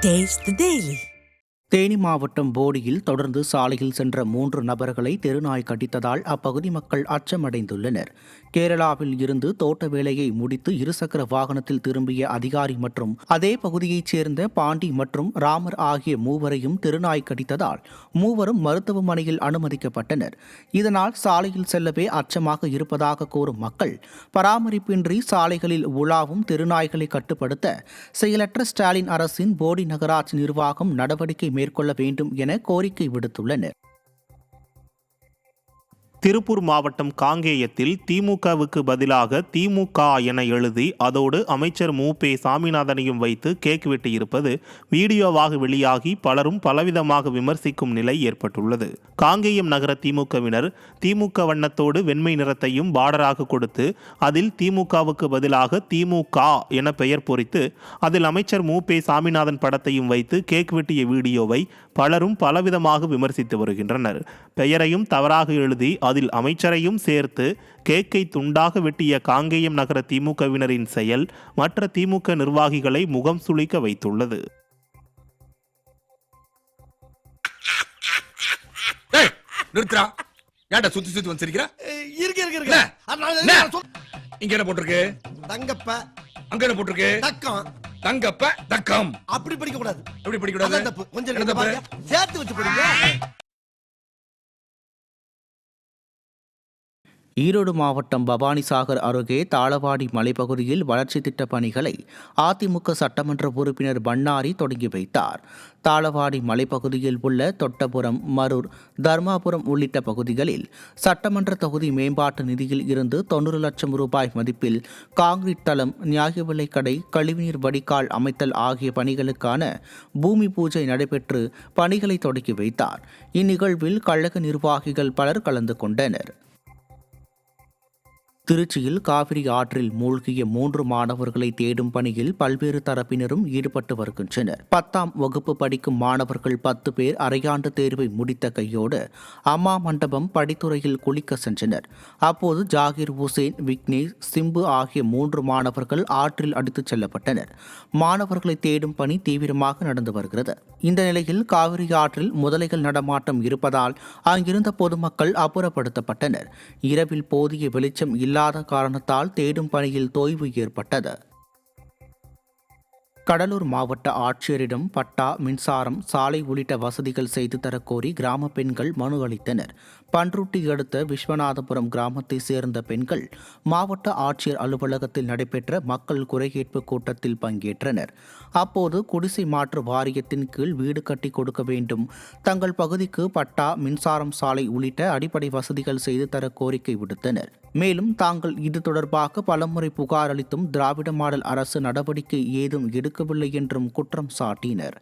Taste the Daily. Theni மாவட்டம் போடியில் தொடர்ந்து சாலையில் சென்ற 3 நபர்களை தெருநாய் கடித்ததால் அப்பகுதி மக்கள் அச்சமடைந்துள்ளனர். கேரளாவில் இருந்து தோட்ட வேலையை முடித்து இருசக்கர வாகனத்தில் திரும்பிய அதிகாரி மற்றும் அதே பகுதியைச் சேர்ந்த பாண்டி மற்றும் ராமர் ஆகிய மூவரையும் தெருநாய் கடித்ததால் மூவரும் மருத்துவமனையில் அனுமதிக்கப்பட்டனர். இதனால் சாலையில் செல்லவே அச்சமாக இருப்பதாக கூறும் மக்கள் பராமரிப்பின்றி சாலைகளில் உலாவும் தெருநாய்களை கட்டுப்படுத்த செயலற்ற ஸ்டாலின் அரசின் போடி நகராட்சி நிர்வாகம் நடவடிக்கை மேற்கொள்ள வேண்டும் என கோரிக்கை விடுத்துள்ளனர். திருப்பூர் மாவட்டம் காங்கேயத்தில் திமுகவுக்கு பதிலாக திமுக என எழுதி அதோடு அமைச்சர் மு.பே. சாமிநாதனையும் வைத்து கேக் வெட்டியிருப்பது வீடியோவாக வெளியாகி பலரும் பலவிதமாக விமர்சிக்கும் நிலை ஏற்பட்டுள்ளது. காங்கேயம் நகர திமுகவினர் திமுக வண்ணத்தோடு வெண்மை நிறத்தையும் பார்டராக கொடுத்து அதில் திமுகவுக்கு பதிலாக திமுக என பெயர் பொறித்து அதில் அமைச்சர் மு.பே. சாமிநாதன் படத்தையும் வைத்து கேக் வெட்டிய வீடியோவை பலரும் பலவிதமாக விமர்சித்து வருகின்றனர். பெயரையும் தவறாக எழுதி அதில் அமைச்சரையும் சேர்த்து கேக்கை துண்டாக வெட்டிய காங்கேயம் நகர திமுகவினரின் செயல் மற்ற திமுக நிர்வாகிகளை முகம் சுளிக்க வைத்துள்ளது. அப்படி படிக்க கூடாது. கொஞ்சம் சேர்த்து வச்சு படிங்க. ஈரோடு மாவட்டம் பவானிசாகர் அருகே தாளவாடி மலைப்பகுதியில் வளர்ச்சி திட்ட பணிகளை அதிமுக சட்டமன்ற உறுப்பினர் பன்னாரி தொடங்கி வைத்தார். தாளவாடி மலைப்பகுதியில் உள்ள தொட்டபுரம், மரூர், தர்மாபுரம் உள்ளிட்ட பகுதிகளில் சட்டமன்ற தொகுதி மேம்பாட்டு நிதியில் இருந்து 90 லட்சம் ரூபாய் மதிப்பில் காங்கிரீட் தளம், நியாய விலைக் கடை, கழிவுநீர் வடிகால் அமைத்தல் ஆகிய பணிகளுக்கான பூமி பூஜை நடைபெற்று பணிகளை தொடங்கி வைத்தார். இந்நிகழ்வில் கழக நிர்வாகிகள் பலர் கலந்து கொண்டனர். திருச்சியில் காவிரி ஆற்றில் மூழ்கிய 3 மாணவர்களை தேடும் பணியில் பல்வேறு தரப்பினரும் ஈடுபட்டு வருகின்றனர். 10ஆம் வகுப்பு படிக்கும் மாணவர்கள் 10 பேர் அரையாண்டு தேர்வை முடித்த கையோடு அம்மா மண்டபம் படித்துறையில் குளிக்க சென்றனர். அப்போது ஜாகிர் ஹுசேன், விக்னேஷ், சிம்பு ஆகிய 3 மாணவர்கள் ஆற்றில் அடித்துச் செல்லப்பட்டனர். மாணவர்களை தேடும் பணி தீவிரமாக நடந்து வருகிறது. இந்த நிலையில் காவிரி ஆற்றில் முதலைகள் நடமாட்டம் இருப்பதால் அங்கிருந்த பொதுமக்கள் அப்புறப்படுத்தப்பட்டனர். இரவில் போதிய வெளிச்சம் இல்லாத காரணத்தால் தேடும் பணியில் தொய்வு ஏற்பட்டது. கடலூர் மாவட்ட ஆட்சியரிடம் பட்டா, மின்சாரம், சாலை உள்ளிட்ட வசதிகள் செய்து தரக்கோரி கிராம பெண்கள் மனு அளித்தனர். பன்ருட்டி அடுத்த விஸ்வநாதபுரம் கிராமத்தை சேர்ந்த பெண்கள் மாவட்ட ஆட்சியர் அலுவலகத்தில் நடைபெற்ற மக்கள் குறைகேட்பு கூட்டத்தில் பங்கேற்றனர். அப்போது குடிசை மாற்று வாரியத்தின் கீழ் வீடு கட்டி கொடுக்க வேண்டும், தங்கள் பகுதிக்கு பட்டா, மின்சாரம், சாலை உள்ளிட்ட அடிப்படை வசதிகள் செய்து தர கோரிக்கை விடுத்தனர். மேலும் தாங்கள் இது தொடர்பாக பலமுறை புகார் அளித்தும் திராவிட மாடல் அரசு நடவடிக்கை ஏதும் எடுக்கவில்லை என்றும் குற்றம் சாட்டினர்.